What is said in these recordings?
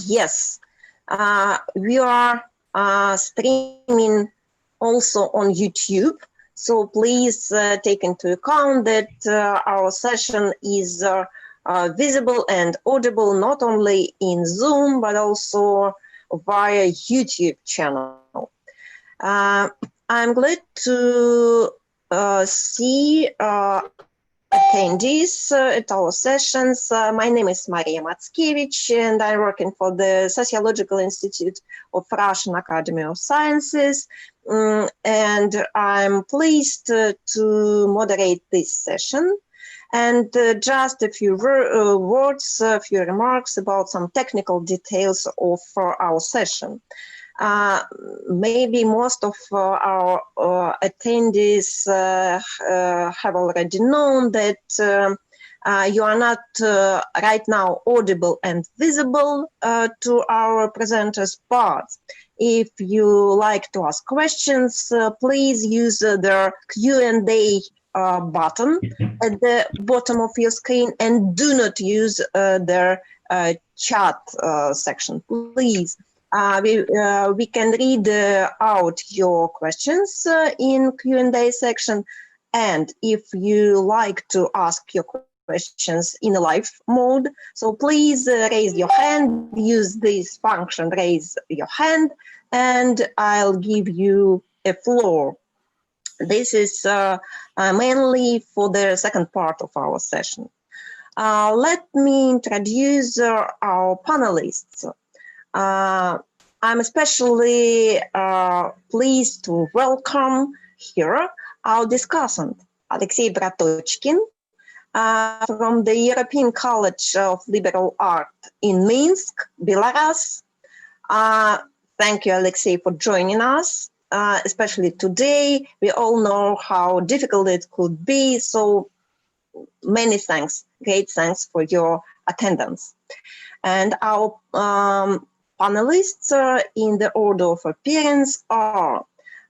Yes, we are streaming also on YouTube. So please take into account that our session is visible and audible not only in Zoom, but also via YouTube channel. I'm glad to see attendees at our sessions. My name is Maria Matskevich, and I'm working for the Sociological Institute of Russian Academy of Sciences. And I'm pleased to moderate this session. And just a few words, a few remarks about some technical details of our session. Maybe most of our attendees have already known that you are not right now audible and visible to our presenters, but if you like to ask questions, please use the Q&A button at the bottom of your screen, and do not use the chat section, please. We can read out your questions in Q&A section, and if you like to ask your questions in a live mode, so please raise your hand, use this function, raise your hand, and I'll give you a floor. This is mainly for the second part of our session. Let me introduce our panelists. I'm especially pleased to welcome here our discussant, Alexey Bratochkin, from the European College of Liberal Art in Minsk, Belarus. Thank you, Alexey, for joining us, especially today. We all know how difficult it could be, so many thanks, great thanks for your attendance. And our panelists in the order of appearance are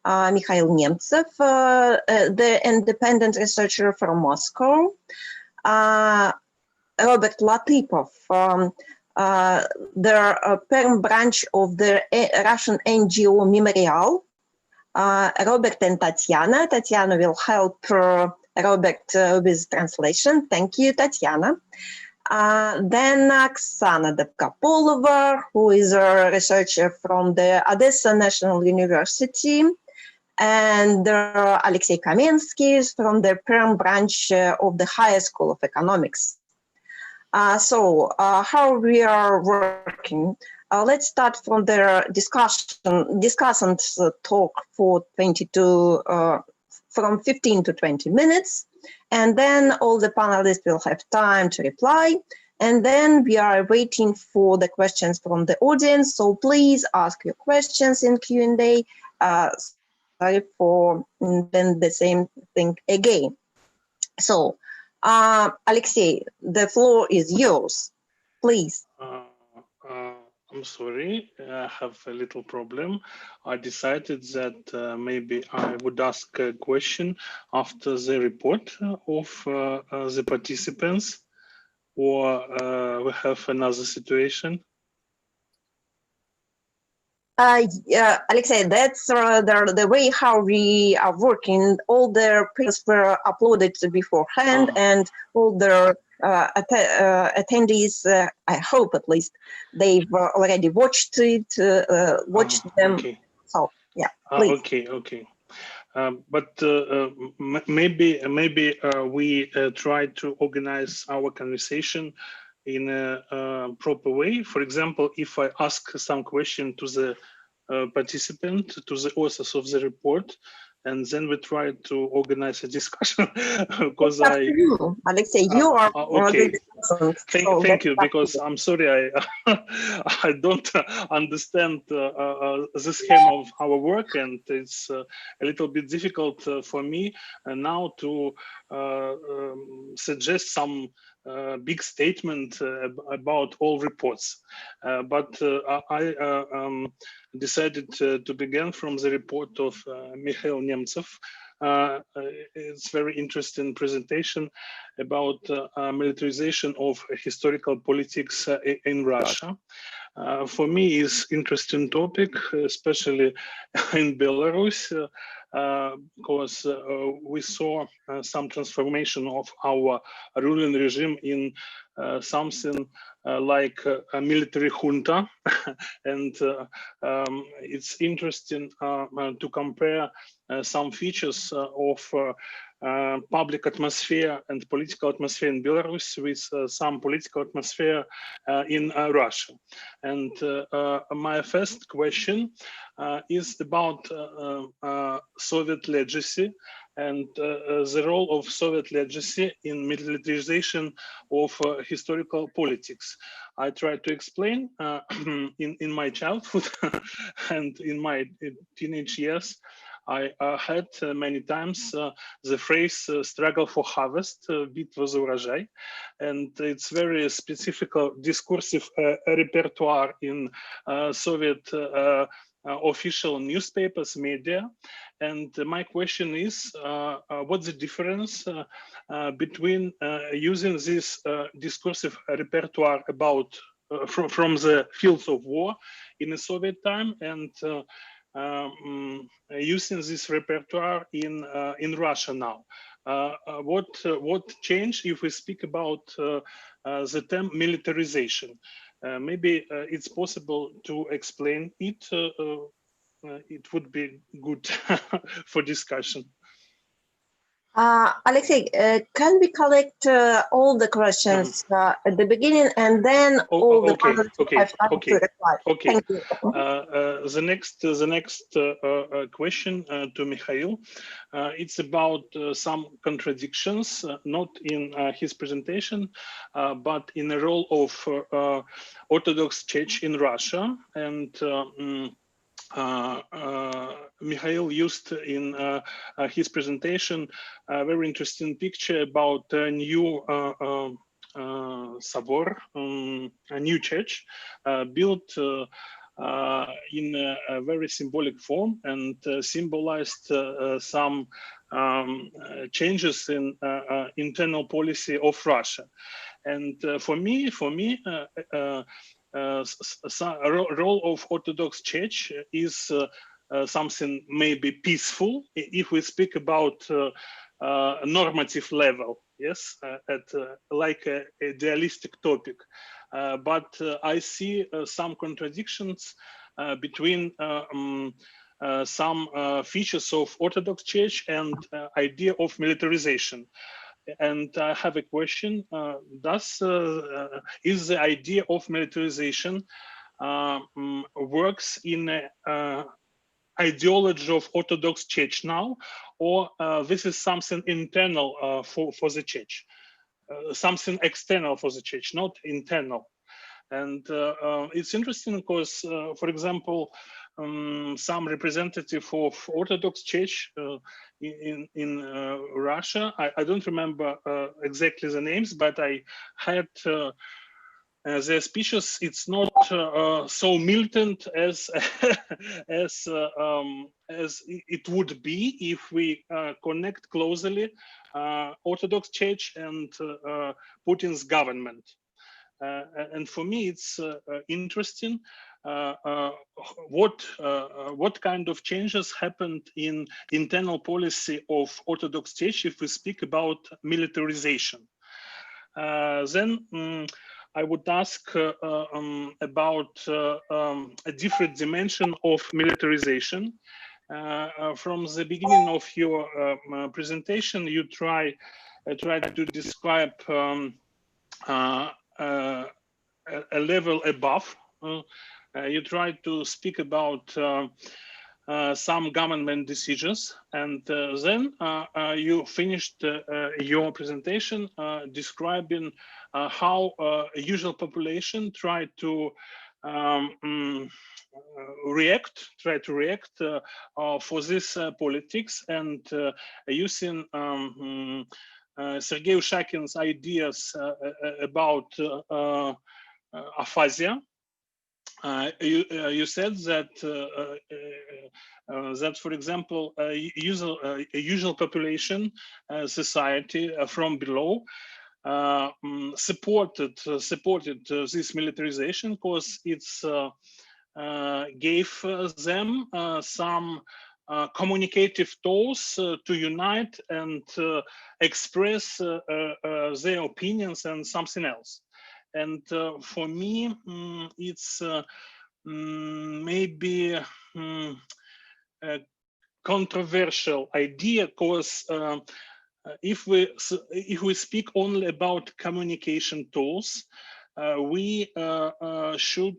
Mikhail Nemtsev, the independent researcher from Moscow, Robert Latipov, the Perm branch of the Russian NGO Memorial, Robert and Tatiana. Tatiana will help Robert with translation. Thank you, Tatiana. Then Oksana Dobkopolova, who is a researcher from the Odessa National University, and Alexey Kamensky from the Perm branch of the Higher School of Economics. So how we are working? Let's start from the discussants talk for from 15 to 20 minutes. And then all the panelists will have time to reply. And then we are waiting for the questions from the audience. So please ask your questions in Q&A. Sorry for then the same thing again. So, Alexey, the floor is yours. Please. I'm sorry, I have a little problem. I decided that maybe I would ask a question after the report of the participants, or we have another situation. Alexey, that's the way how we are working. All the papers were uploaded beforehand, and all the attendees, I hope at least, they've already watched it, them. Okay. So, yeah, please. Okay. But maybe we try to organize our conversation in a proper way. For example, if I ask some question to the participant, to the authors of the report, and then we try to organize a discussion because Alexey, you are okay. Thank you, because I'm sorry, I don't understand the scheme of our work, and it's a little bit difficult for me now to suggest some big statement about all reports. But I decided to begin from the report of Mikhail Nemtsev. It's very interesting presentation about militarization of historical politics in Russia. for me is interesting topic, especially in Belarus, because we saw some transformation of our ruling regime in something like a military junta, and it's interesting to compare some features of public atmosphere and political atmosphere in Belarus with some political atmosphere in Russia. And my first question is about Soviet legacy and the role of Soviet legacy in militarization of historical politics. I try to explain in my childhood and in my teenage years. I had many times the phrase struggle for harvest, битва за урожай, and it's very specific discursive repertoire in Soviet official newspapers, media. And my question is, what's the difference between using this discursive repertoire about from the fields of war in the Soviet time and using this repertoire in Russia now? What changed if we speak about the term militarization? Maybe it's possible to explain it. It would be good for discussion. Alexei, can we collect all the questions at the beginning and then all the others have time to reply? Okay. Thank you. The next question to Mikhail, it's about some contradictions, not in his presentation, but in the role of Orthodox Church in Russia. And Mikhail used in his presentation a very interesting picture about a new Sabor, a new church built in a very symbolic form and symbolized some changes in internal policy of Russia. And for me, role of Orthodox Church is something maybe peaceful if we speak about normative level, yes, at like a idealistic topic. But I see some contradictions between some features of Orthodox Church and idea of militarization. And I have a question: is the idea of militarization works in ideology of Orthodox Church now, or this is something internal for the Church, something external for the Church, not internal? And it's interesting because, for example, some representative of Orthodox Church in Russia, I don't remember exactly the names, but I had their speeches. It's not so militant as as it would be if we connect closely Orthodox Church and Putin's government. And for me, it's interesting what kind of changes happened in internal policy of Orthodox Church if we speak about militarization. Then I would ask about a different dimension of militarization. From the beginning of your presentation, you tried to describe a level above. You tried to speak about some government decisions, and then you finished your presentation describing how usual population try to react for this politics, and using Sergei Ushakin's ideas about aphasia. You said that that, for example, a usual population society from below supported this militarization because it's gave them some communicative tools to unite and express their opinions and something else. And for me, it's maybe a controversial idea because if we speak only about communication tools, we should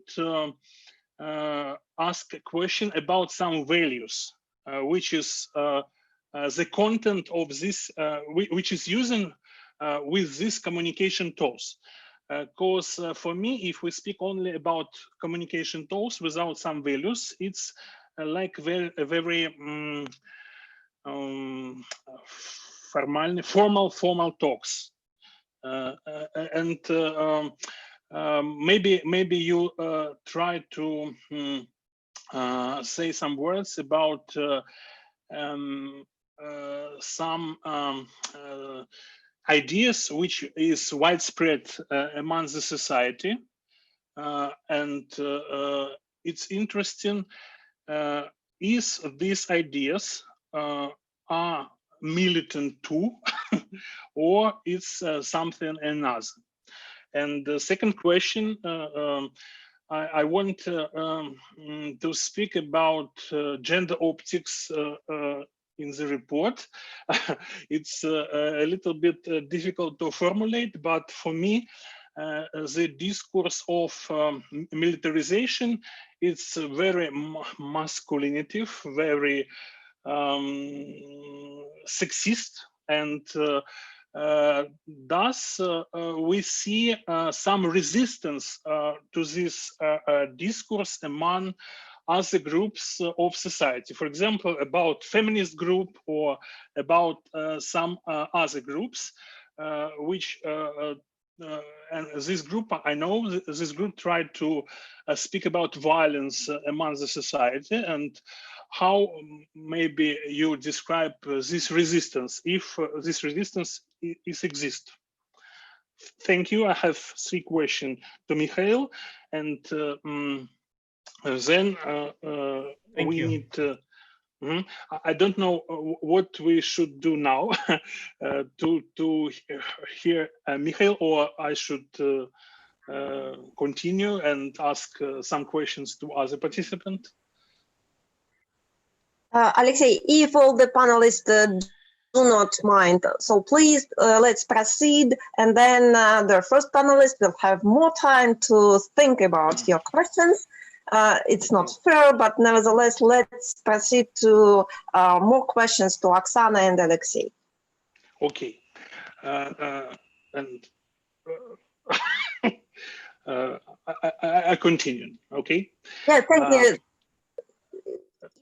ask a question about some values, which is the content of this, which is using with these communication tools. Because for me, if we speak only about communication tools without some values, it's like very formal talks. And maybe you try to say some words about some ideas which is widespread among the society, and it's interesting is these ideas are militant too or it's something another. And the second question, I want to speak about gender optics in the report. It's a little bit difficult to formulate, but for me, the discourse of militarization, it's very masculinative, very sexist, and thus we see some resistance to this discourse among other groups of society. For example, about feminist group or about some other groups, which and this group, I know this group tried to speak about violence among the society, and how maybe you describe this resistance, if this resistance exists. Thank you. I have 3 questions to Mikhail, and then we need I don't know what we should do now to hear Mikhail, or I should continue and ask some questions to other participants. Alexei, if all the panelists do not mind, so please let's proceed, and then the first panelist will have more time to think about your questions. It's not fair, but nevertheless, let's proceed to more questions to Oksana and Alexei. Okay, and I continue. Okay. Yeah, thank you.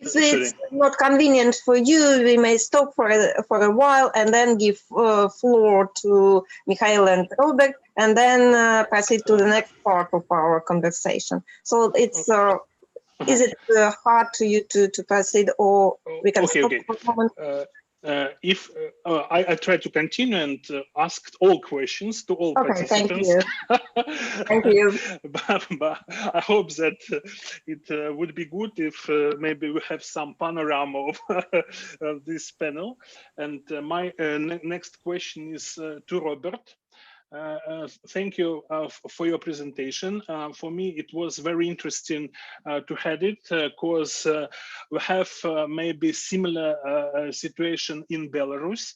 If it's not convenient for you, we may stop for a while and then give floor to Mikhail and Robert, and then proceed to the next part of our conversation. So it's is it hard to you to proceed, or we can stop for a moment? If I try to continue and ask all questions to all participants. Thank you. But I hope that it would be good if maybe we have some panorama of this panel. And my next question is to Robert. Thank you for your presentation. For me, it was very interesting to have it because we have maybe similar situation in Belarus.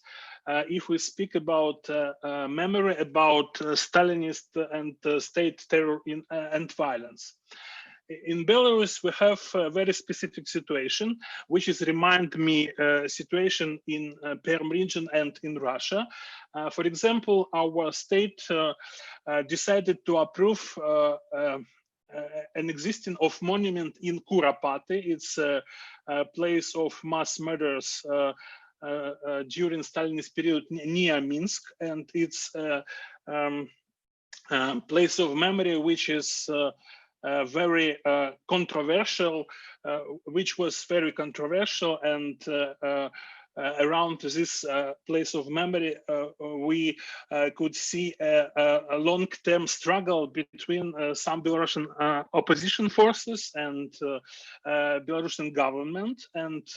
If we speak about memory about Stalinist and state terror and violence. In Belarus, we have a very specific situation, which is remind me situation in Perm region and in Russia. For example, our state decided to approve an existing of monument in Kuropatty. It's a place of mass murders during Stalinist period near Minsk, and it's a place of memory which is very controversial, which was very controversial, and around this place of memory, we could see a long-term struggle between some Belarusian opposition forces and Belarusian government, and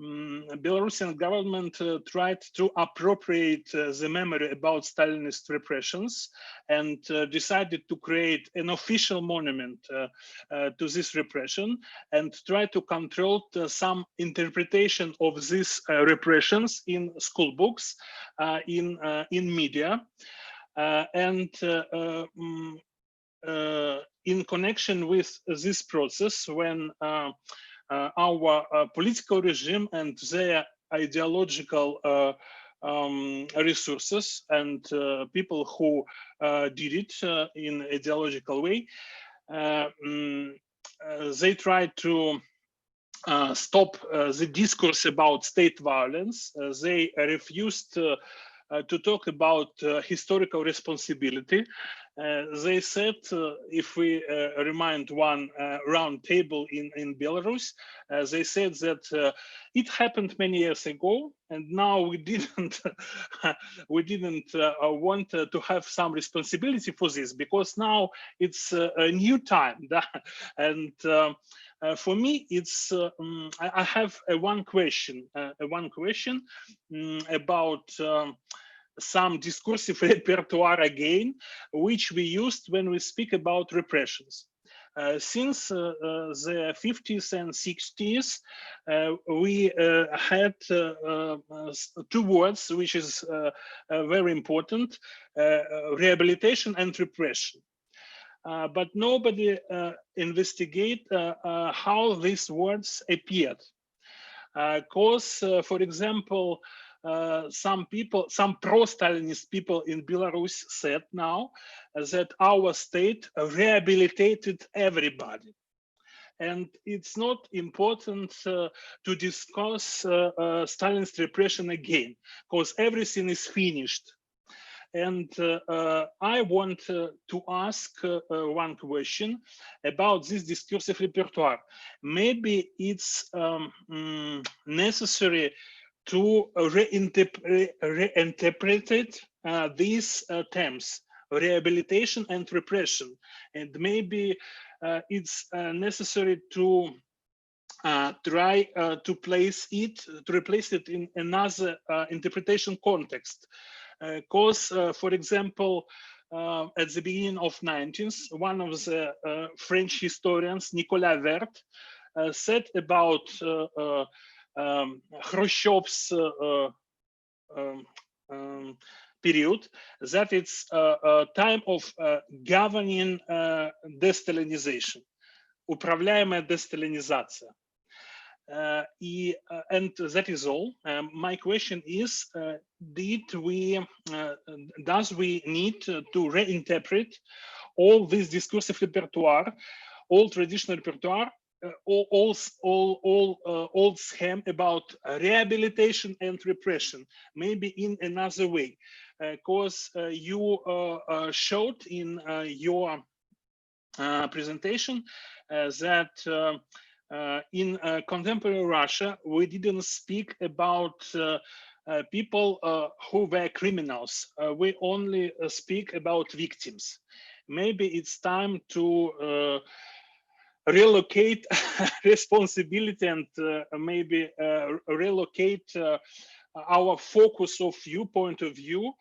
Belarusian government tried to appropriate the memory about Stalinist repressions and decided to create an official monument to this repression and try to control some interpretation of these repressions in school books, in media, and in connection with this process, when our political regime and their ideological resources and people who did it in ideological way, they tried to stop the discourse about state violence. They refused to talk about historical responsibility. They said, if we remind one round table in Belarus, they said that it happened many years ago, and now we didn't want to have some responsibility for this, because now it's a new time. And for me, it's I have one question about some discursive repertoire again, which we used when we speak about repressions. Since the 50s and 60s, we had two words, which is very important, rehabilitation and repression. But nobody investigate how these words appeared. Because, for example, some pro-Stalinist people in Belarus said now that our state rehabilitated everybody. And it's not important to discuss Stalin's repression again, because everything is finished. And I want to ask one question about this discursive repertoire. Maybe it's necessary to reinterpret these terms, rehabilitation and repression. And maybe it's necessary to try to replace it in another interpretation context. Because, for example, at the beginning of 19th, one of the French historians, Nicolas Vert, said about Khrushchev's period that it's a time of governing destalinization, управляемая десталинизация. And that is all. My question is, does we need to reinterpret all this discursive repertoire, all traditional repertoire, all scheme about rehabilitation and repression, maybe in another way? Because you showed in your presentation that in contemporary Russia, we didn't speak about people who were criminals. We only speak about victims. Maybe it's time to relocate responsibility and maybe relocate our focus of point of view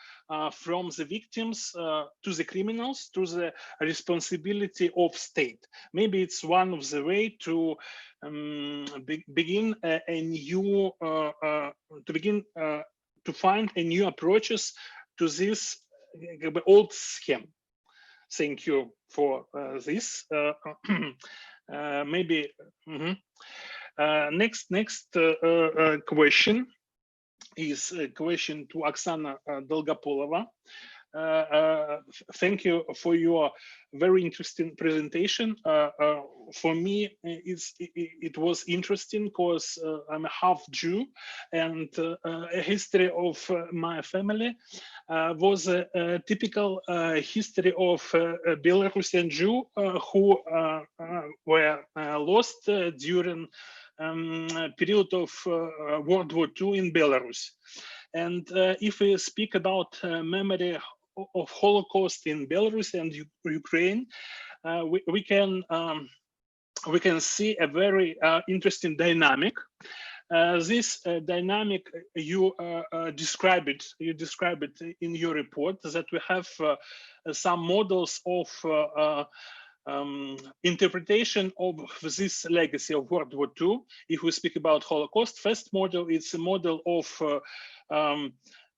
from the victims to the criminals, to the responsibility of state. Maybe it's one of the way to begin a new, to find a new approaches to this old scheme. Thank you for this. Maybe next question is a question to Oksana Dolgopolova. Thank you for your very interesting presentation. For me, it was interesting because I'm a half Jew, and a history of my family was a typical history of Belarusian Jew who were lost during period of World War II in Belarus. And if we speak about memory of Holocaust in Belarus and Ukraine, we can see a very interesting dynamic. This dynamic you describe it in your report, that we have some models of interpretation of this legacy of World War II. If we speak about Holocaust, first model is a model of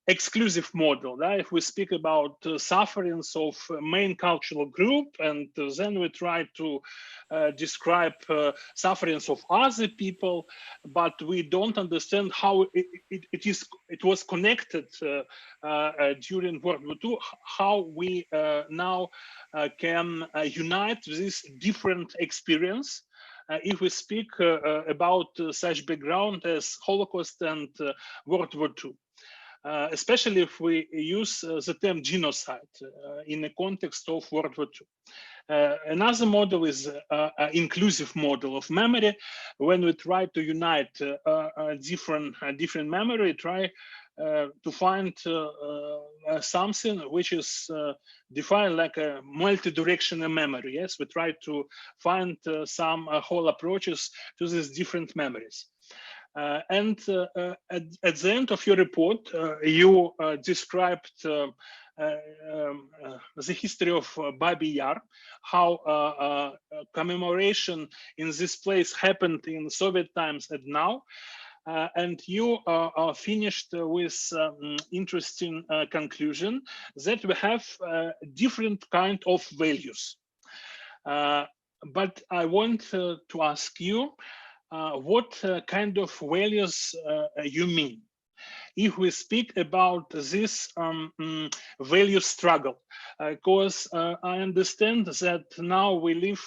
exclusive model. If we speak about sufferings of main cultural group, and then we try to describe sufferings of other people, but we don't understand how it was connected during World War II, how we now can unite this different experience. If we speak about such background as Holocaust and World War II. Especially if we use the term genocide in the context of World War II. Another model is an inclusive model of memory. When we try to unite different memory, try to find something which is defined like a multi-directional memory. Yes, we try to find some whole approaches to these different memories. And at the end of your report, you described the history of Babi Yar, how commemoration in this place happened in Soviet times and now. And you finished with interesting conclusion that we have different kind of values. But I want to ask you, what kind of values you mean? If we speak about this value struggle, because I understand that now we live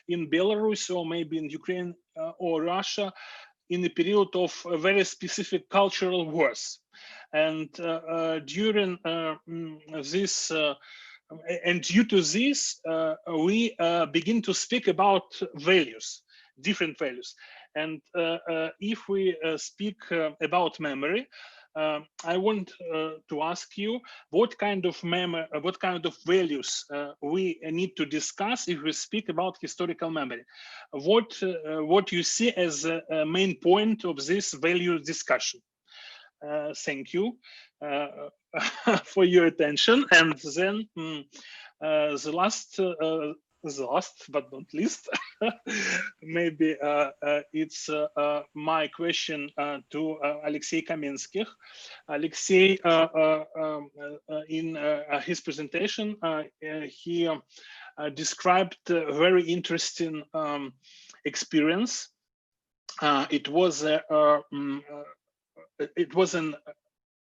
in Belarus or maybe in Ukraine or Russia in a period of very specific cultural wars. And during this and due to this, we begin to speak about values, different values. And if we speak about memory, I want to ask you what kind of memory, what kind of values we need to discuss if we speak about historical memory. What you see as a main point of this value discussion. Thank you for your attention. And then the last but not least, maybe it's my question to Alexei Kamenskih. Alexei, in his presentation, he described a very interesting experience. It was an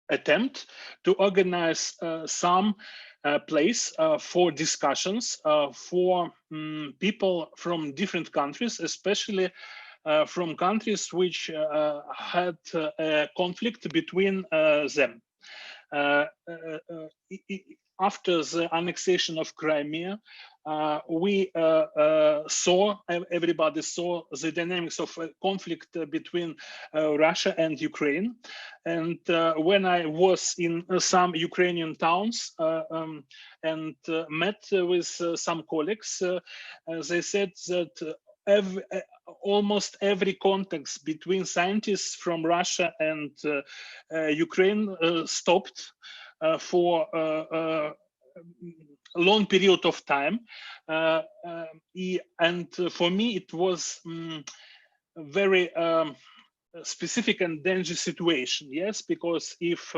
attempt to organize some place for discussions for people from different countries, especially from countries which had a conflict between them. After the annexation of Crimea, everybody saw the dynamics of a conflict between Russia and Ukraine. And when I was in some Ukrainian towns and met with some colleagues, they said that almost every contact between scientists from Russia and Ukraine stopped for a long period of time. And for me, it was a very specific and dangerous situation, yes, because if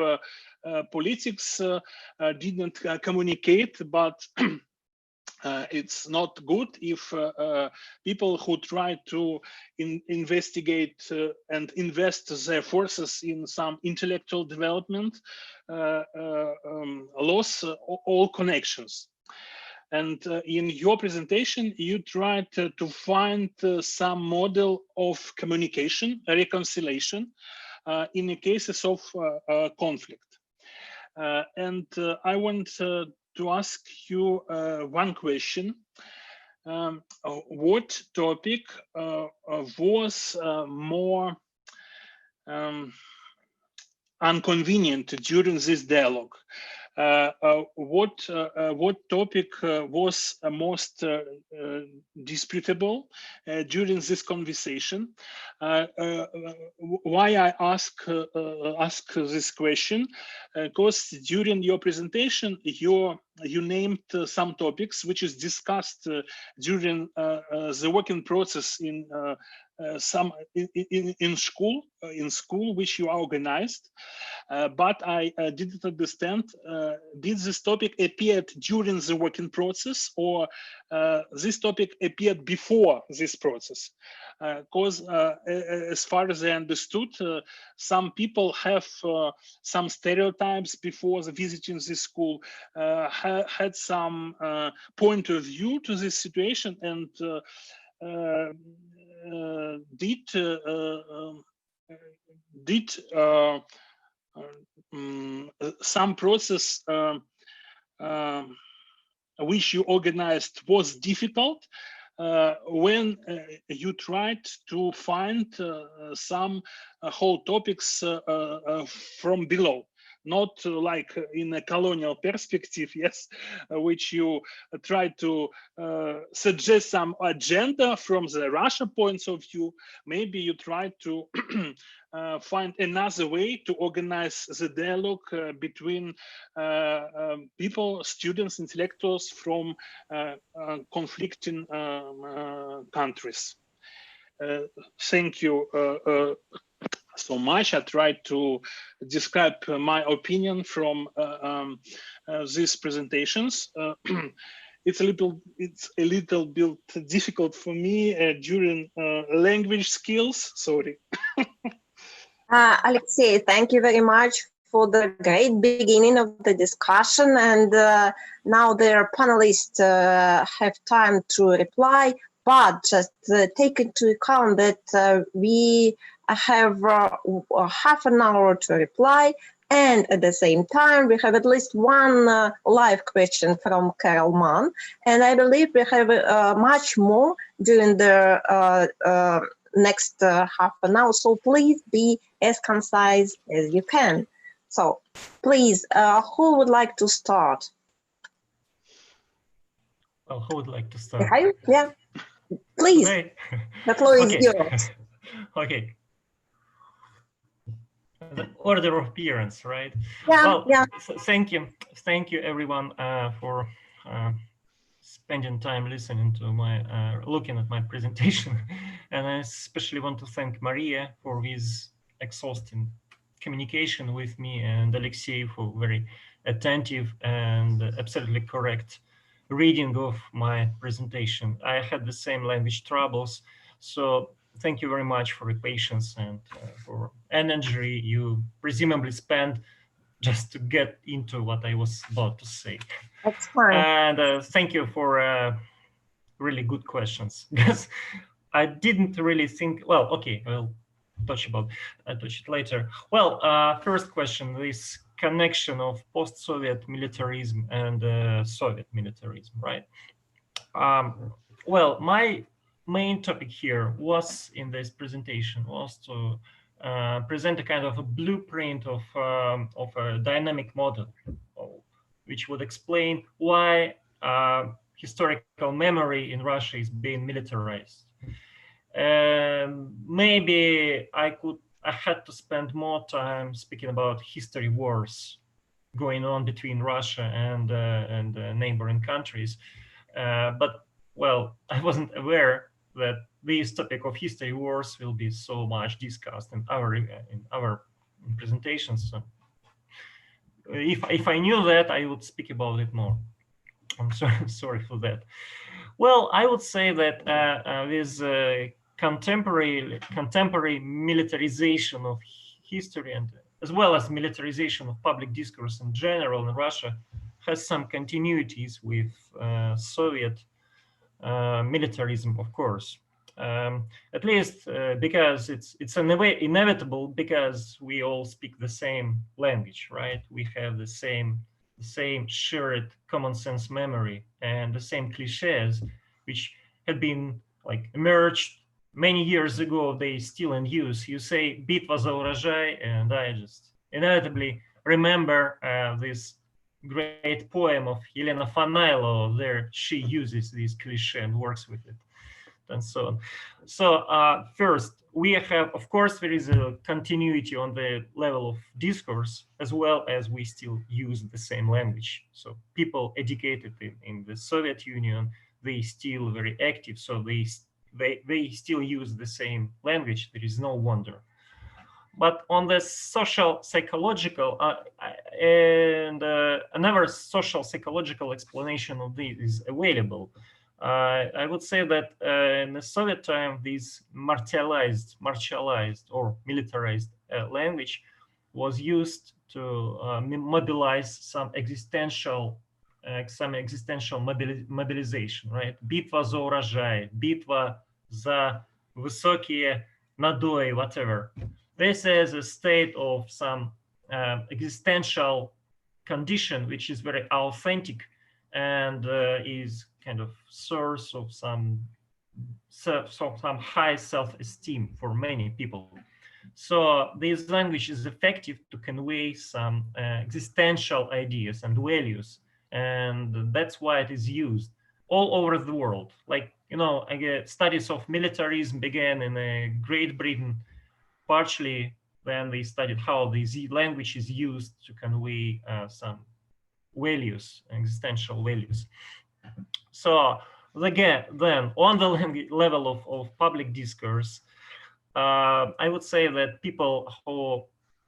politics didn't communicate, but it's not good if people who try to investigate and invest their forces in some intellectual development lose all connections. And in your presentation, you tried to find some model of communication, reconciliation in the cases of conflict. And I want to ask you one question. what topic was more inconvenient during this dialogue? What topic was most disputable during this conversation? Why I ask this question? Because during your presentation, you named some topics which is discussed during the working process in school which you organized, but I didn't understand. Did this topic appeared during the working process, or this topic appeared before this process? Because as far as I understood, some people have some stereotypes before the visiting this school, had some point of view to this situation, and did some process which you organized was difficult when you tried to find some whole topics from below, not like in a colonial perspective, yes, which you try to suggest some agenda from the Russia points of view. Maybe you try to find another way to organize the dialogue between people, students, intellectuals from conflicting countries. Thank you so much. I tried to describe my opinion from these presentations. It's a little bit difficult for me during language skills. Sorry. Alexey, thank you very much for the great beginning of the discussion, and now the panelists have time to reply, but just take into account that we have half an hour to reply, and at the same time we have at least one live question from Carol Mann, and I believe we have much more during the next half an hour, so please be as concise as you can. So please, who would like to start? Well, who would like to start? Yeah, please. Right. The floor is yours. Okay. The order of appearance, right? Yeah, well, yeah. Thank you everyone for spending time listening to my looking at my presentation, and I especially want to thank Maria for his exhausting communication with me, and Alexey for very attentive and absolutely correct reading of my presentation. I had the same language troubles, so thank you very much for your patience and for energy you presumably spent just to get into what I was about to say. That's fine. And thank you for really good questions, because I didn't really think, well, okay, I'll touch it later. Well, first question, this connection of post-Soviet militarism and Soviet militarism, right? Well, my main topic here was in this presentation was to present a kind of a blueprint of a dynamic model, which would explain why historical memory in Russia is being militarized. Maybe I had to spend more time speaking about history wars going on between Russia and neighboring countries. But well, I wasn't aware that this topic of history wars will be so much discussed in our presentations. So if I knew that, I would speak about it more. I'm sorry for that. Well, I would say that with contemporary militarization of history, and as well as militarization of public discourse in general in Russia, has some continuities with Soviet militarism, of course. At least because it's inevitable, because we all speak the same language, right? We have the same shared common sense memory and the same cliches which had been like emerged many years ago. They still in use. You say "Bitva za urozhai," and I just inevitably remember this great poem of Elena Fanailo. There she uses this cliché and works with it, and so on. So first, we have, of course, there is a continuity on the level of discourse, as well as we still use the same language. So people educated in the Soviet Union, they still very active, so they still use the same language. There is no wonder. But on the social psychological another social psychological explanation of this is available. I would say that in the Soviet time, this martialized or militarized language was used to mobilize some existential mobilization, right? Битва за урожай, битва за высокие надои, whatever. This is a state of some existential condition, which is very authentic and is kind of source of some high self-esteem for many people. So this language is effective to convey some existential ideas and values, and that's why it is used all over the world. Like, you know, studies of militarism began in Great Britain, partially when they studied how this language is used to convey some values, existential values. So again, then on the level of public discourse, I would say that people who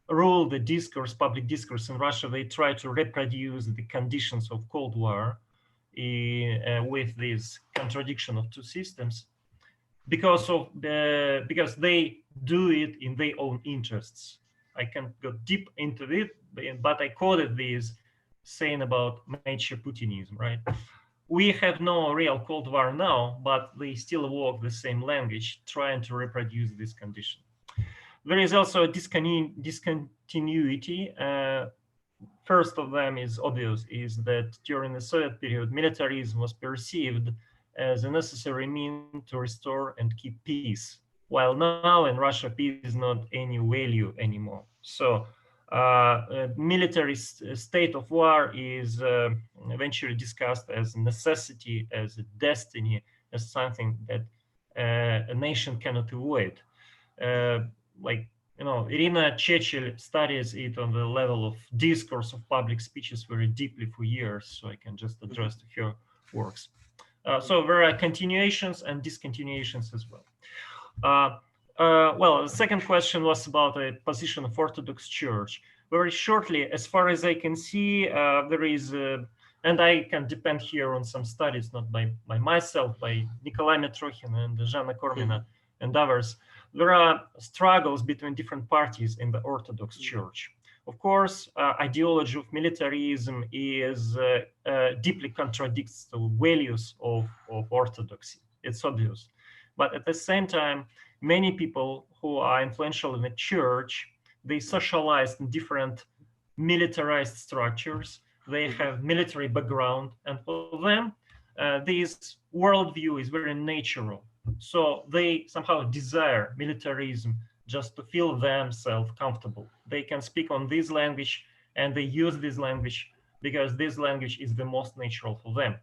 rule the discourse, public discourse in Russia, they try to reproduce the conditions of Cold War with this contradiction of two systems, because they do it in their own interests. I can't go deep into it, but I quoted this saying about major Putinism, right? We have no real Cold War now, but they still walk the same language, trying to reproduce this condition. There is also a discontinuity. First of them is obvious, is that during the Soviet period, militarism was perceived as a necessary means to restore and keep peace, while now in Russia, peace is not any value anymore. So military state of war is eventually discussed as a necessity, as a destiny, as something that a nation cannot avoid. Like, you know, Irina Chechel studies it on the level of discourse of public speeches very deeply for years, so I can just address her works. So there are continuations and discontinuations as well. Well, the second question was about the position of Orthodox Church. Very shortly, as far as I can see, there is, and I can depend here on some studies, not by myself, by Nikolai Mitrokhin and Zhanna Kormina and others. There are struggles between different parties in the Orthodox Church. Of course, ideology of militarism is deeply contradicts the values of Orthodoxy. It's obvious. But at the same time, many people who are influential in the church, they socialized in different militarized structures. They have military background, and for them, this worldview is very natural. So they somehow desire militarism just to feel themselves comfortable. They can speak on this language, and they use this language because this language is the most natural for them.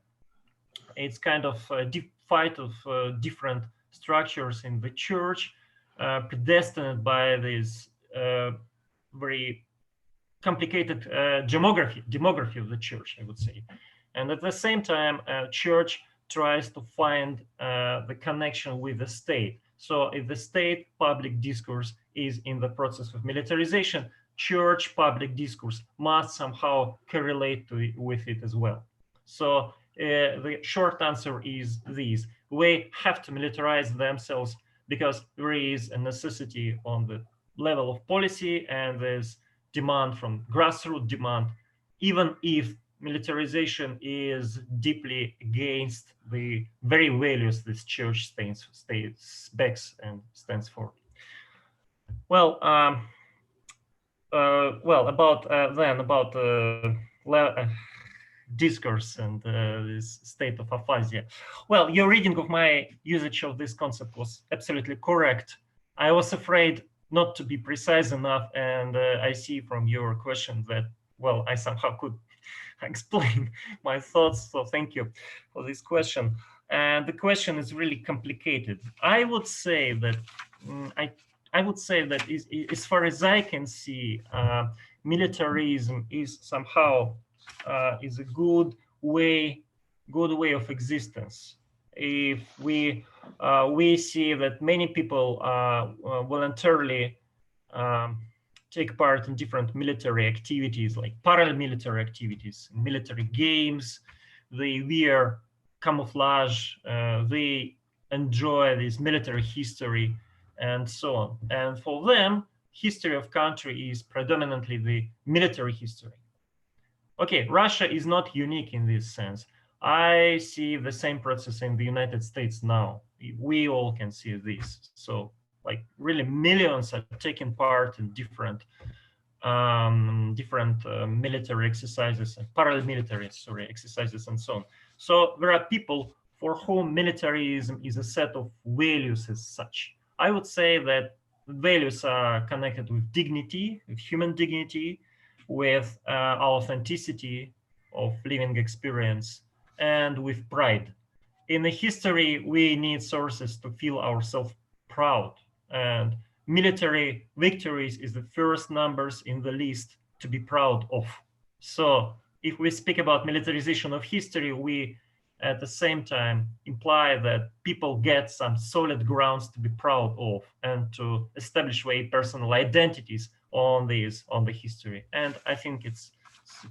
It's kind of a deep fight of different structures in the church, predestined by this very complicated demography of the church, I would say. And at the same time, church tries to find the connection with the state. So if the state public discourse is in the process of militarization, church public discourse must somehow correlate with it as well. So the short answer is this: we have to militarize themselves because there is a necessity on the level of policy, and there's demand from grassroots demand, even if militarization is deeply against the very values this church backs and stands for. Well, about discourse and this state of aphasia. Well, your reading of my usage of this concept was absolutely correct. I was afraid not to be precise enough, and I see from your question that, well, I somehow could explain my thoughts. So thank you for this question. And the question is really complicated. I would say that I would say that as far as I can see, militarism is somehow is a good way of existence. If we see that many people voluntarily take part in different military activities, like paramilitary activities, military games, they wear camouflage, they enjoy this military history, and so on. And for them, history of country is predominantly the military history. Okay, Russia is not unique in this sense. I see the same process in the United States now. We all can see this. So, like, really, millions are taking part in different military exercises and paramilitary exercises and so on. So there are people for whom militarism is a set of values as such. I would say that values are connected with dignity, with human dignity, with authenticity of living experience, and with pride. In the history, we need sources to feel ourselves proud, and military victories is the first numbers in the list to be proud of. So if we speak about militarization of history, we at the same time imply that people get some solid grounds to be proud of and to establish their personal identities on the history. And I think it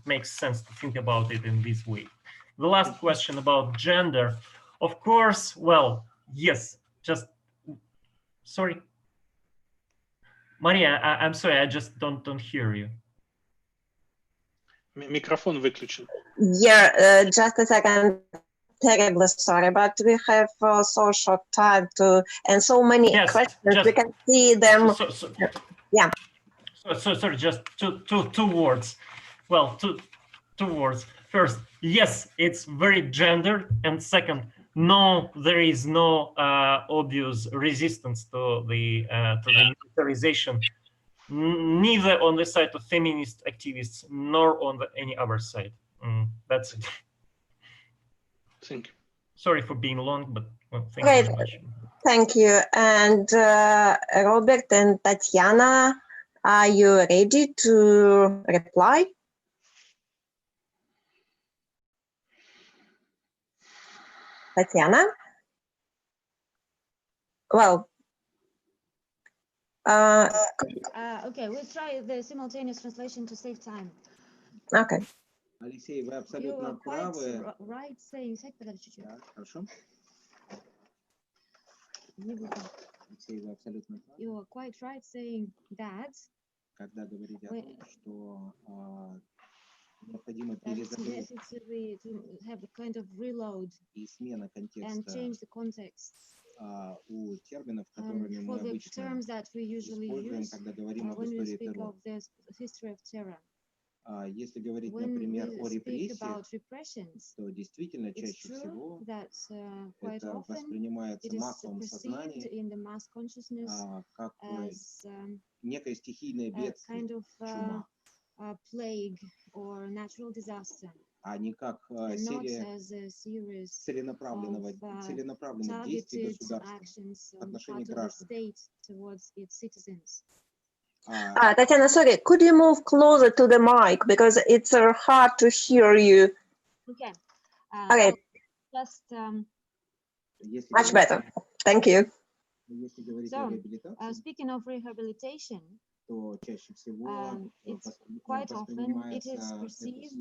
makes sense to think about it in this way. The last question about gender, of course, well, yes, just, sorry. Maria, I'm sorry, I just don't hear you. Микрофон выключен. Yeah, just a second. Terribly sorry, but we have so short time to, and so many questions. We can see them. Yeah. So sorry, just two words. Well, two words. First, yes, it's very gendered, and second, no, there is no obvious resistance to the militarization, neither on the side of feminist activists nor on any other side. That's it. Thank you. Sorry for being long, but well, thank you very much. Thank you. And Robert and Tatiana, are you ready to reply? Tatiana? Well, okay, we'll try the simultaneous translation to save time. Okay. Алексей, вы абсолютно правы. Right saying, да, хорошо. Алексей, вы абсолютно правы. You are quite right saying that. Когда говорите о том, что необходимо перезагрузить to have a kind of reload и смена контекста and change the context. У терминов, которыми мы обычно используем, когда говорим об истории террора. Если говорить, например, о репрессиях, то действительно чаще всего это воспринимается массовым сознанием как некое стихийное бедствие, чума, а не как серия целенаправленных действий государства в отношении граждан. Tatiana, sorry, could you move closer to the mic because it's hard to hear you? Okay. Okay. Just much better. Thank you. So, speaking of rehabilitation, quite often it is perceived,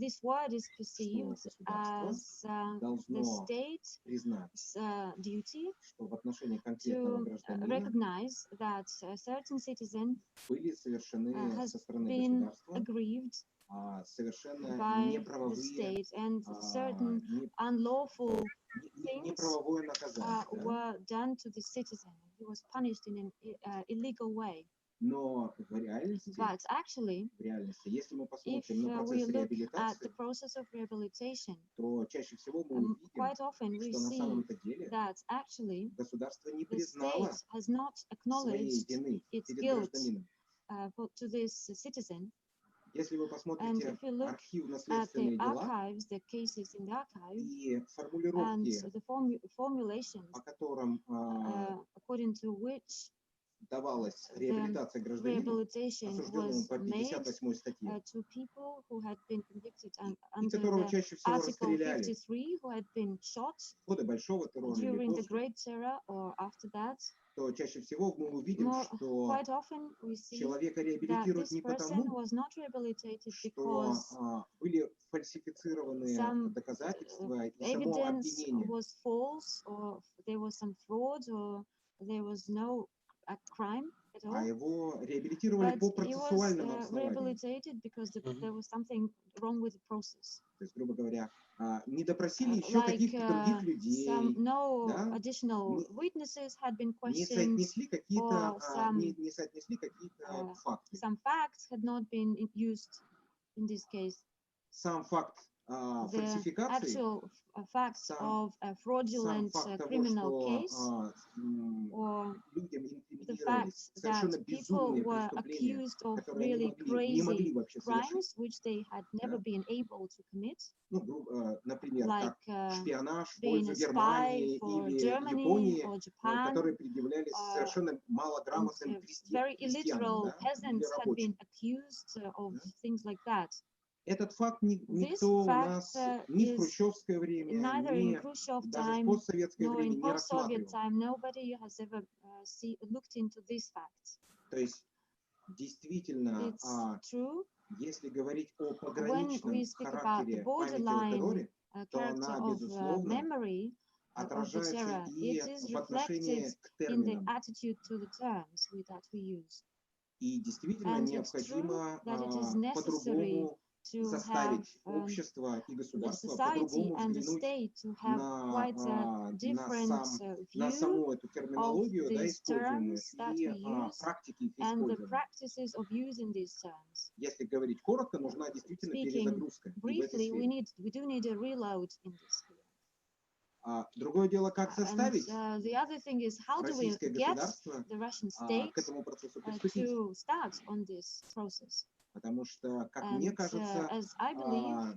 this word is perceived as the state's duty to recognize that a certain citizen has been aggrieved by the state and certain unlawful things were done to the citizen. He was punished in an illegal way. Но в реальности, But actually, если мы if посмотрим на we процесс look at the реабилитации, process of rehabilitation, то чаще всего мы увидим, quite often we что на see самом-то деле that actually государство не the признало state has not своей acknowledged вины its перед guilt гражданином. to this citizen. Если вы And посмотрите if you look at the архивно-следственные дела archives, the cases in the archive, и and формулировки, the formulations по которым according to which давалась реабилитация гражданину, rehabilitation осужденному was по made 58 статье, to people who had been convicted и under которого the чаще всего Article расстреляли 53, who had been shot в годы Большого террора или during the после, Great Terror or after that, то чаще всего мы увидим, что quite often we see человека that реабилитируют this не person потому, was not rehabilitated что because были фальсифицированные some доказательства и само evidence обвинение, was false, or there was some fraud, or there was no crime at all. а его реабилитировали But по he was процессуальным основаниям. rehabilitated because there was something wrong with the process. То есть, грубо говоря, не допросили еще Like каких-то других людей, no да? additional witnesses had been не questioned, соотнесли какие-то or some факты. some facts had not been used in this case. Сам факт The фальсификации, actual facts сам of a fraudulent факт того, criminal что case, or людям the инкриминировались fact that совершенно people безумные were преступления, accused of которые really не могли crazy вообще совершить. crimes which they had never been able to commit, Например, like как шпионаж в being пользу a Германии spy for или Germany Японии, or Japan. которые предъявлялись совершенно малограмотным Very крестьянам, illiterate да, или peasants had рабочим. been accused of things like that. Этот факт никто у fact, нас ни в хрущевское время, Neither ни in Khrushchev даже в time постсоветское nor время in не post-Soviet рассматривал. time, nobody has ever looked into these facts. То есть действительно, It's true. если говорить о When пограничном we speak about the характере памяти о borderline терроре, то character она, of безусловно, memory of the отражается terror, и it is в отношении reflected к in the терминам. attitude to the terms that we use. И действительно And it's необходимо true that it is necessary по-другому to have заставить общество и the государство society по-другому and the взглянуть state to have quite a different на view саму эту терминологию, да, these используемую, terms that и we use практики их and the использования. practices of using these terms. Если говорить коротко, нужна действительно Speaking перезагрузка и в этой briefly, сфере. we do need a reload in this field. Другое дело, как заставить And the other thing is, how do we российское get государство the Russian state к этому процессу приступить. to start on this process? Потому что, как And мне кажется, as I believe,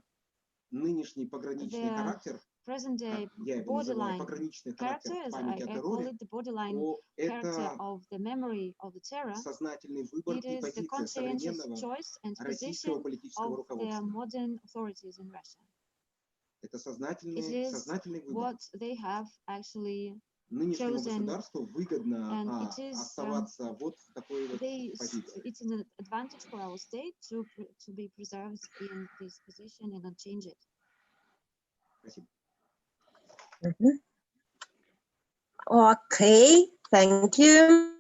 нынешний пограничный the характер, present-day как я его называю, borderline пограничный character, характер as памяти о I call терроре, it, the borderline то character это of the memory of the terror, сознательный выбор it и is the позиция conscientious современного choice and российского position политического of the руководства. modern authorities in Russia. Это It сознательный is выбор. what they have actually Нынешнему chosen, государству выгодно and it is, оставаться вот в такой вот позиции. it's an advantage for our state to be preserved in this position and not change it. Спасибо. Okay, thank you.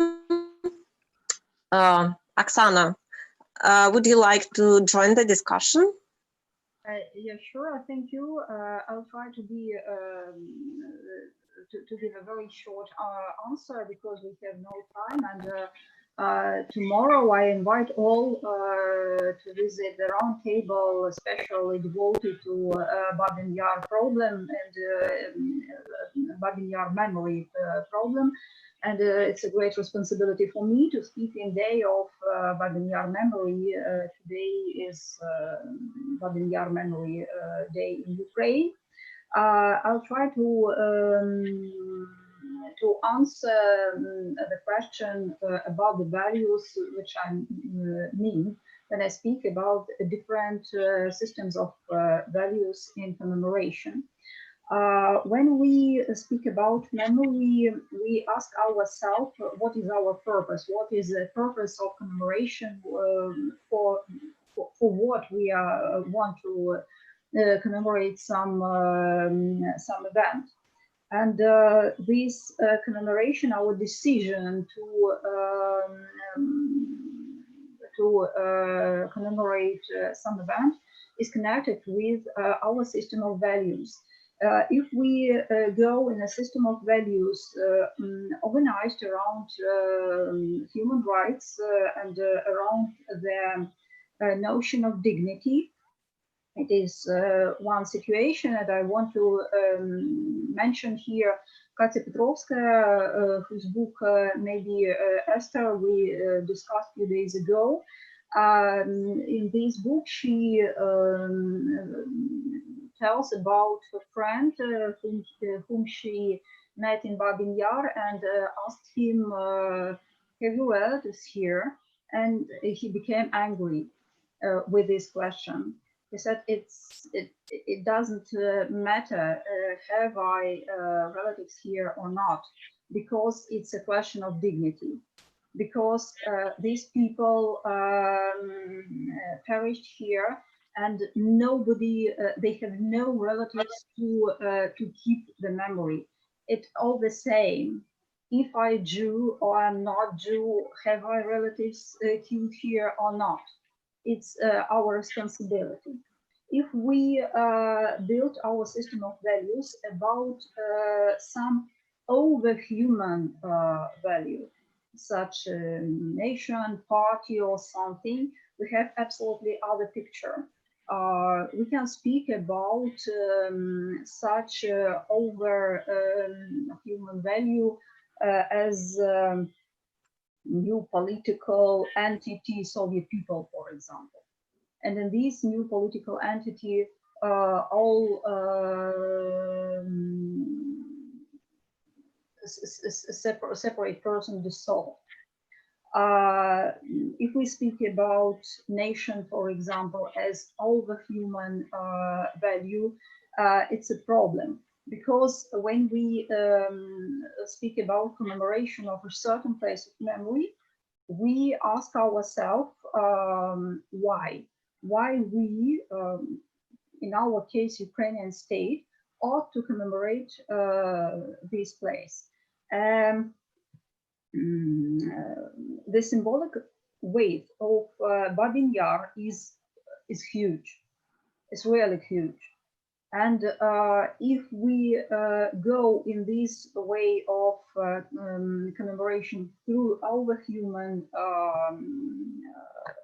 Oksana, would you like to join the discussion? Yeah, sure. Thank you. I'll try to be to give a very short answer because we have no time. And tomorrow I invite all to visit the roundtable, especially devoted to Babin Yar problem and Babin Yar memory problem. And it's a great responsibility for me to speak in day of Babin Yar memory. Today is Babin Yar memory day in Ukraine. I'll try to answer the question about the values which I mean when I speak about different systems of values in commemoration. When we speak about memory, we ask ourselves what is our purpose? What is the purpose of commemoration? For what we want to commemorate some event? And this commemoration, our decision to commemorate some event, is connected with our system of values. If we go in a system of values organized around human rights and around the notion of dignity, it is one situation, and I want to mention here Katya Petrovskaya, whose book maybe Esther we discussed a few days ago. In this book, she tells about a friend whom she met in Babin Yar and asked him, have you read this here? And he became angry with this question. He said, it doesn't matter, have I relatives here or not, because it's a question of dignity. Because these people perished here, and nobody, they have no relatives to keep the memory. It's all the same. If I Jew or I'm not Jew, have I relatives killed here or not? It's our responsibility. If we build our system of values about some overhuman value, such a nation, party, or something, we have absolutely other picture. We can speak about such over human value as new political entity, Soviet people, for example. And in this new political entity, all separate person dissolved. If we speak about nation, for example, as overhuman value, it's a problem. Because when we speak about commemoration of a certain place of memory, we ask ourselves why we, in our case, Ukrainian state, ought to commemorate this place. The symbolic weight of Babin Yar is huge. It's really huge. And if we go in this way of commemoration through overhuman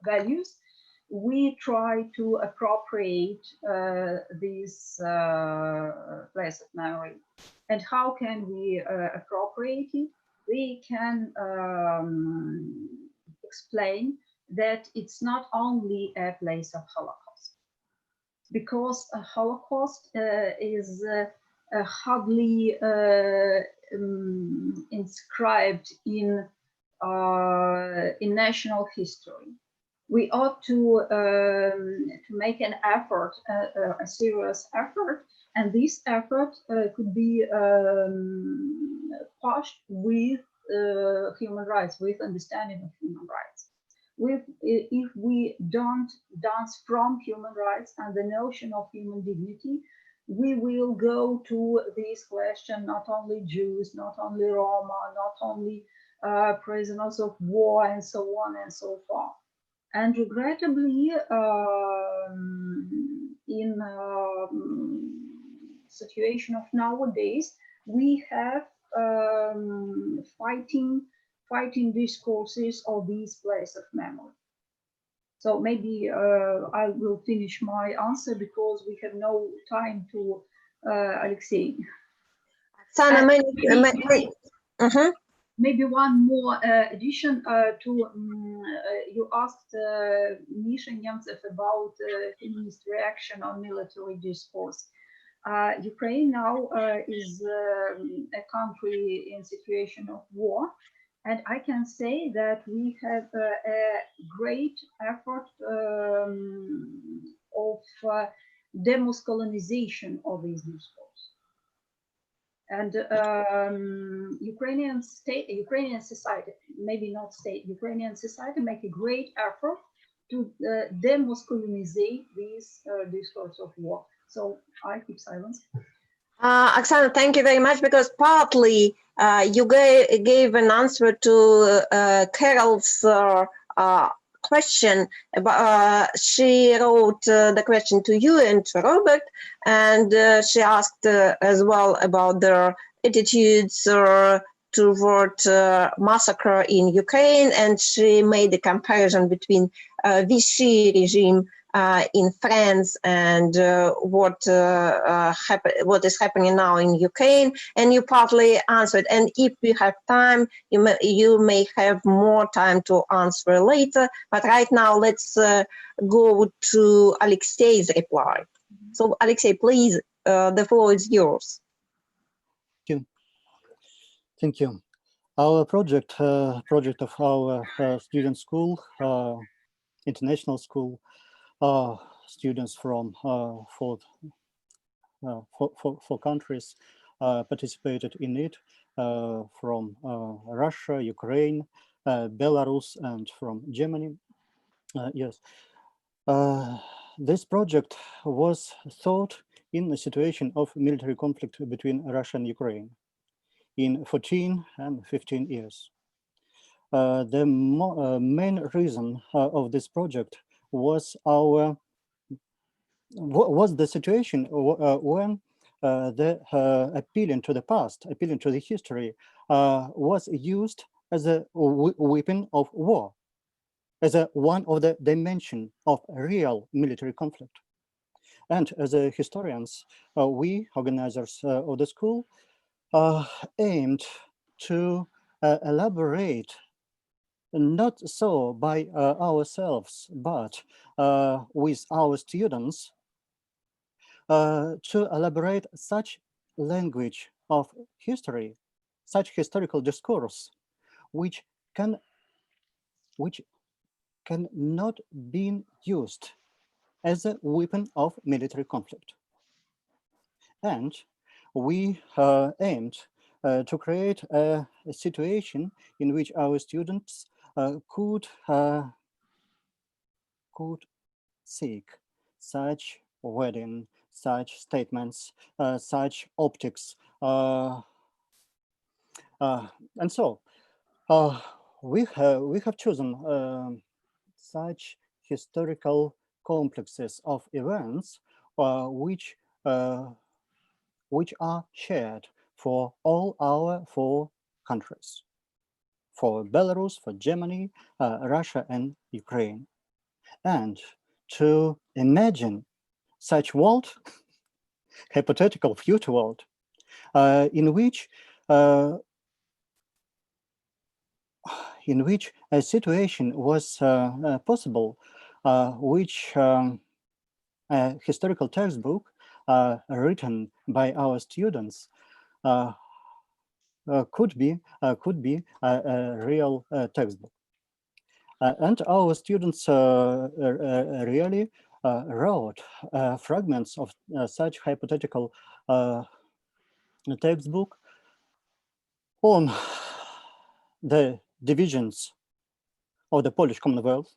values, we try to appropriate this place of memory. And how can we appropriate it? We can explain that it's not only a place of Holocaust. Because a Holocaust is hardly inscribed in national history. We ought to make an effort, a serious effort, and this effort could be pushed with human rights, with understanding of human rights. If we don't dance from human rights and the notion of human dignity, we will go to this question, not only Jews, not only Roma, not only prisoners of war, and so on and so forth. And regrettably, in situation of nowadays, we have fighting discourses of these places of memory. So maybe I will finish my answer because we have no time to Alexei. Sana, maybe one more addition to you asked Misha Nemtsev about feminist reaction on military discourse. Ukraine now is a country in situation of war. And I can say that we have a great effort of demasculinization of this discourse. And Ukrainian society, maybe not state, Ukrainian society make a great effort to demasculinize this discourse of war. So I keep silence. Oksana, thank you very much, because partly you gave an answer to Carol's question about, she wrote the question to you and to Robert, and she asked as well about their attitudes toward massacre in Ukraine, and she made a comparison between Vichy regime in France and what is happening now in Ukraine, and you partly answered. And if we have time, you may have more time to answer later. But right now, let's go to Alexei's reply. So, Alexei, please, the floor is yours. Thank you. Our project of our student school, international school, students from four countries participated in it, from Russia, Ukraine, Belarus, and from Germany. Yes, this project was thought in a situation of military conflict between Russia and Ukraine in 14 and 15 years. The main reason of this project was the situation when the appealing to the past, appealing to the history, was used as a weapon of war, as one of the dimensions of real military conflict. And as historians, we, organizers of the school, aimed to elaborate, not so by ourselves, but with our students, to elaborate such language of history, such historical discourse, which cannot be used as a weapon of military conflict. And we aimed to create a situation in which our students could seek such wording, such statements, such optics, and so we have chosen such historical complexes of events which are shared for all our four countries, for Belarus, for Germany, Russia, and Ukraine. And to imagine such world, hypothetical future world, in which a situation was possible, which a historical textbook written by our students could be a real textbook. And our students really wrote fragments of such hypothetical textbook on the divisions of the Polish Commonwealth,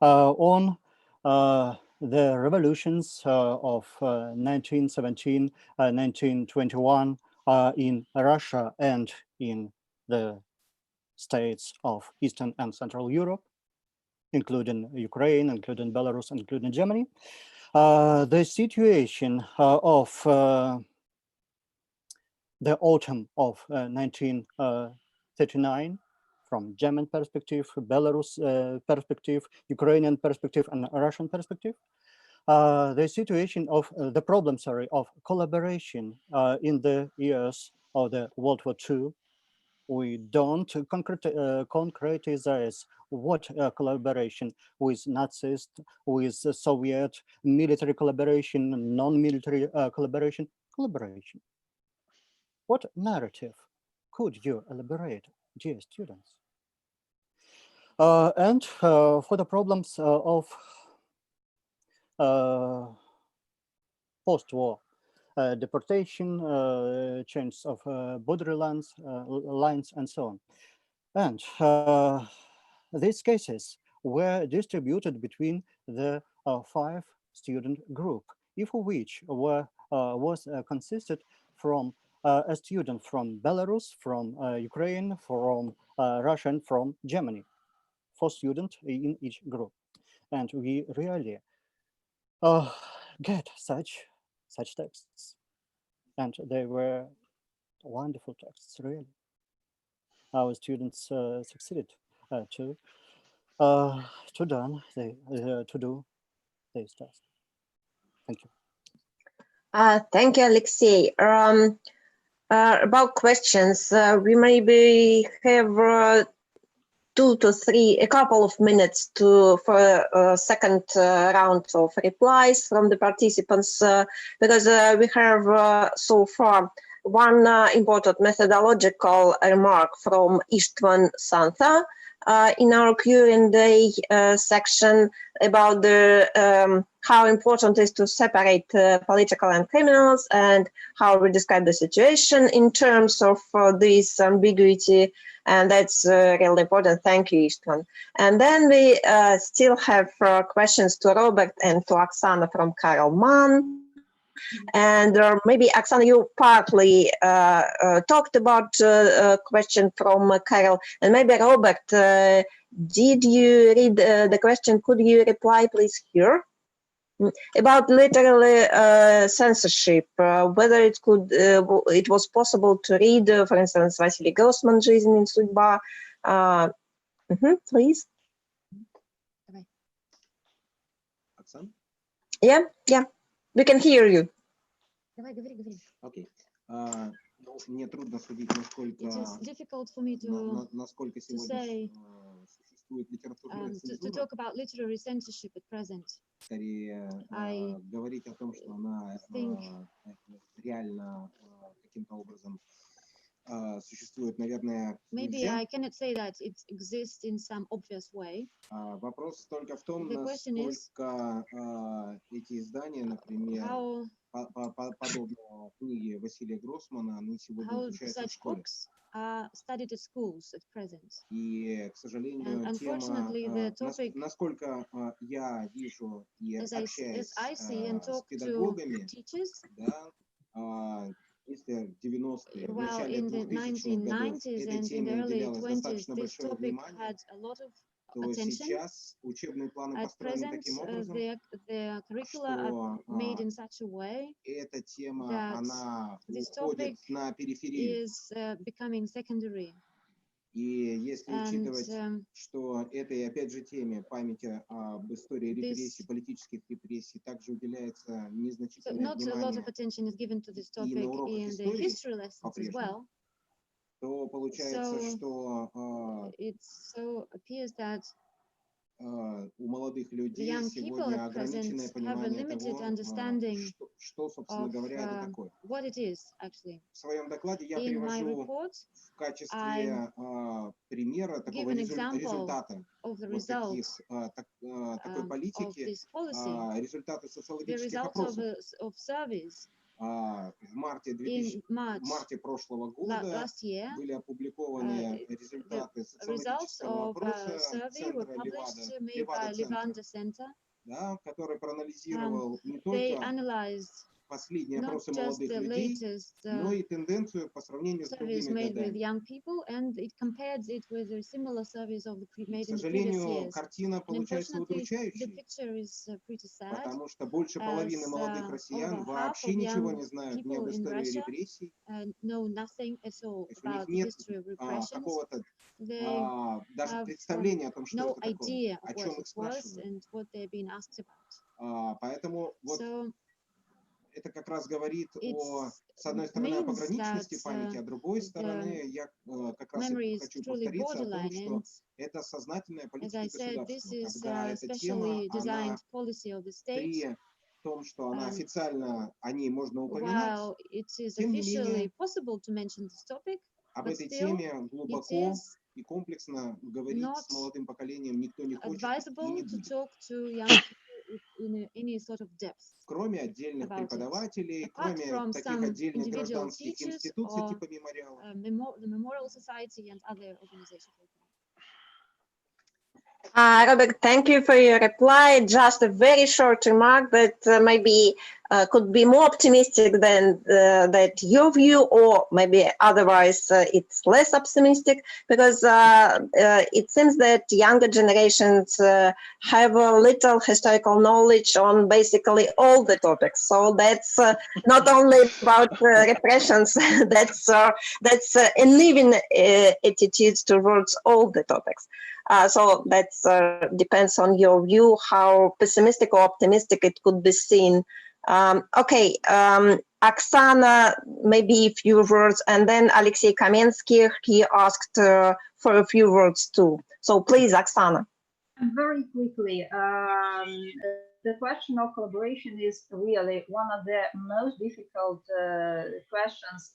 on the revolutions of 1917, 1921 in Russia and in the states of Eastern and Central Europe, including Ukraine, including Belarus, including Germany. The situation of the autumn of 1939, from German perspective, Belarus perspective, Ukrainian perspective, and Russian perspective. The situation of the problem, of collaboration in the years of the World War II. We don't concretize what collaboration with Nazis, with Soviet, military collaboration, non-military collaboration. What narrative could you elaborate, dear students? And for the problems of post-war deportation, change of border lines, and so on. And these cases were distributed between the 5 student group, each of which was consisted from a student from Belarus, from Ukraine, from Russia, and from Germany. 4 students in each group. And we really get such texts. And they were wonderful texts, really. Our students succeeded to do this task. Thank you. Thank you, Alexei. About questions, we maybe have a couple of minutes for a second round of replies from the participants, because we have so far one important methodological remark from Istvan Santha in our Q&A section about the how important it is to separate political and criminals, and how we describe the situation in terms of this ambiguity. And that's really important. Thank you, Istvan. And then we still have questions to Robert and to Oksana from Karel Mann. And maybe, Oksana, you partly talked about a question from Karel. And maybe, Robert, did you read the question? Could you reply, please, here? About literally censorship, whether it was possible to read, for instance, Vasily Grossman, Жизнь и судьба. Please. Оксан? Yeah, we can hear you. Давай, говори. Окей. Мне трудно судить, насколько сегодня существует литературная цензура. To talk about literary censorship at present. Скорее говорить о том, что она реально каким-то образом существует, наверное, Maybe I cannot say that it exists in some obvious way. Вопрос только в том, насколько эти издания, например, подобно книге Василия Гроссмана, они сегодня изучаются в школе. Studied at schools at present. И, к сожалению, тема, насколько я вижу и общаюсь с педагогами, да, если в 90-е, в начале 2000-х годов этой теме уделялось достаточно большое внимание, то сейчас учебные планы построены таким образом, что эта тема, она уходит на периферию. И если учитывать, что этой, опять же, теме памяти об истории репрессий, политических репрессий, также уделяется незначительное внимание и на уроках истории по-прежнему, то получается, что у молодых людей сегодня ограниченное понимание того, что, собственно говоря, это такое. В своем докладе я привожу в качестве примера такого результата вот такой политики, результаты социологических опросов. В марте прошлого года были опубликованы результаты социологического опроса Центра Левада-центра, да, который проанализировал не только последние опросы молодых людей, но и тенденцию по сравнению с другими годами. К сожалению, картина получается удручающей, потому что больше половины молодых россиян вообще ничего не знают ни об истории репрессий, то есть у них нет какого-то даже представления о том, что это такое, о чем их спрашивают. Поэтому вот это как раз говорит с одной стороны, о пограничности памяти, а с другой стороны, я как раз хочу повториться о том, что это сознательная политика государства, когда эта тема, она при том, что она официально, о ней можно упоминать, тем не менее, об этой теме глубоко и комплексно говорить с молодым поколением никто не хочет и не будет. Кроме отдельных преподавателей, кроме таких отдельных гражданских институций типа мемориала. Robert, thank you for your reply. Just a very short remark, but maybe could be more optimistic than that your view, or maybe otherwise it's less optimistic, because it seems that younger generations have a little historical knowledge on basically all the topics. So that's not only about repressions, that's a living attitude towards all the topics. So that depends on your view, how pessimistic or optimistic it could be seen. Okay, Oksana, maybe a few words, and then Alexei Kamensky, he asked for a few words too. So please, Oksana. Very quickly, the question of collaboration is really one of the most difficult questions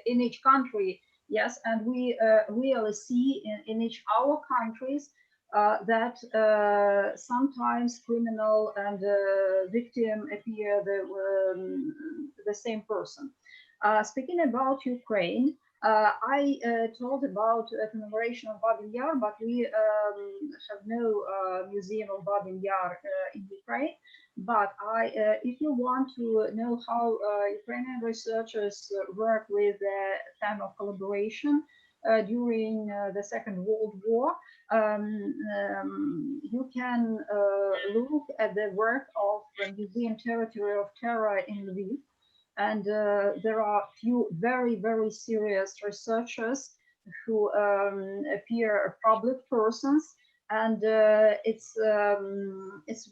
in each country. Yes, and we really see in each our countries that sometimes criminal and victim appear the same person. Speaking about Ukraine, I told about commemoration of Babin Yar, but we have no museum of Babin Yar in Ukraine. But if you want to know how Ukrainian researchers work with the time of collaboration during the Second World War, you can look at the work of the Museum Territory of Terror in Lviv. And there are a few very, very serious researchers who appear public persons, and it's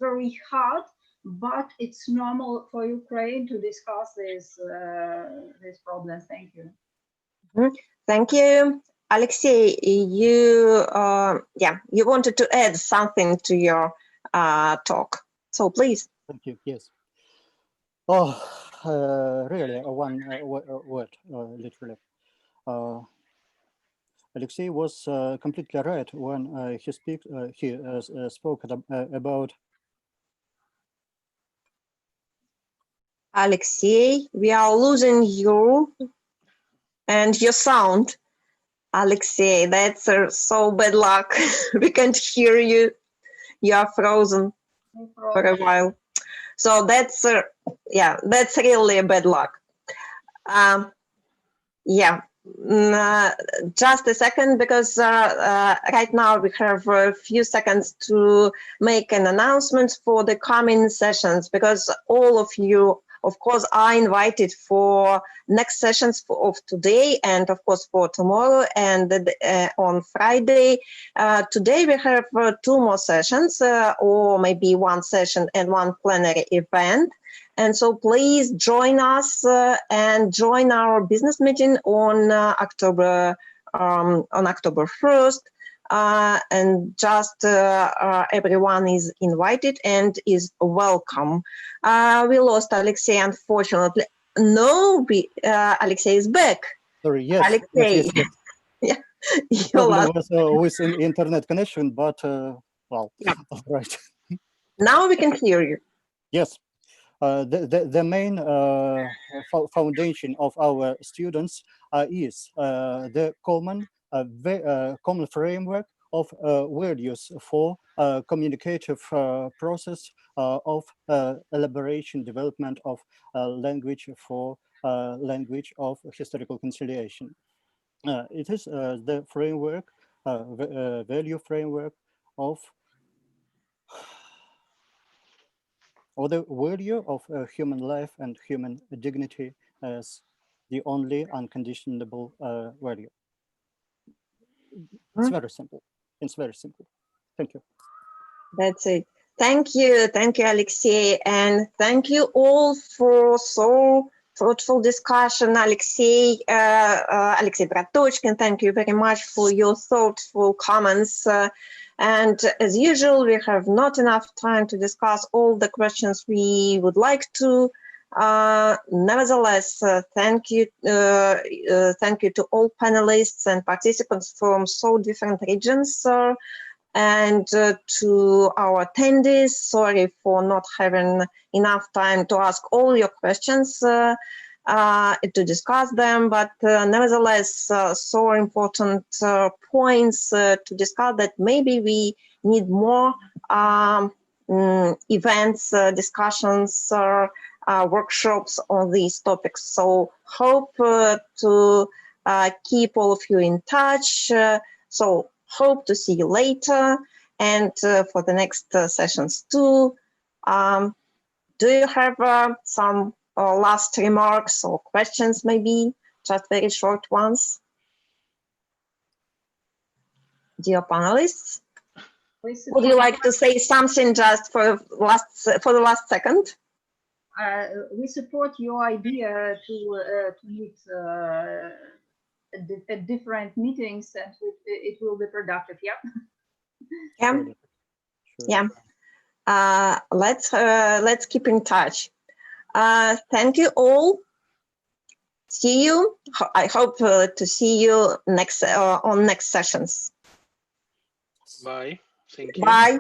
very hard, but it's normal for Ukraine to discuss these problems. Thank you. Mm-hmm. Thank you. Alexei, you you wanted to add something to your talk, so please. Thank you. Yes. Oh, really, one word, literally. Alexei was completely right when he spoke about. Alexei, we are losing you and your sound. Alexei, that's so bad luck. We can't hear you. You are frozen for a while. So that's that's really a bad luck. Just a second, because right now we have a few seconds to make an announcement for the coming sessions, because all of you, of course, are invited for next sessions of today, and of course for tomorrow and on Friday. Today we have 2 more sessions, or maybe 1 session and 1 plenary event. And so please join us and join our business meeting on October 1st. And just everyone is invited and is welcome. We lost Alexei, unfortunately. No, Alexei is back. Sorry, yes. Alexei. Yes. Yeah. Problem was with an internet connection, but well, yeah. All right. Now we can hear you. Yes. The main foundation of our students is the common framework of values for communicative process of elaboration, development of language for language of historical conciliation. It is the framework, value framework of or the value of human life and human dignity as the only unconditionable value. It's very simple. It's very simple. Thank you. That's it. Thank you, Alexei, and thank you all for so fruitful discussion. Alexei Bratochkin, thank you very much for your thoughtful comments. And as usual, we have not enough time to discuss all the questions we would like to. Nevertheless, thank you to all panelists and participants from so different regions, and to our attendees. Sorry for not having enough time to ask all your questions, to discuss them, but nevertheless, so important points to discuss that maybe we need more events, discussions workshops on these topics. So hope to keep all of you in touch. So hope to see you later, and for the next sessions too. Do you have some last remarks or questions, maybe just very short ones? Dear panelists, would you like to say something just for the last second? We support your idea to meet at different meetings, and it will be productive. Yeah. Yeah. Sure. Yeah. Let's keep in touch. Thank you all. See you. I hope to see you next on next sessions. Bye. Thank you. Bye.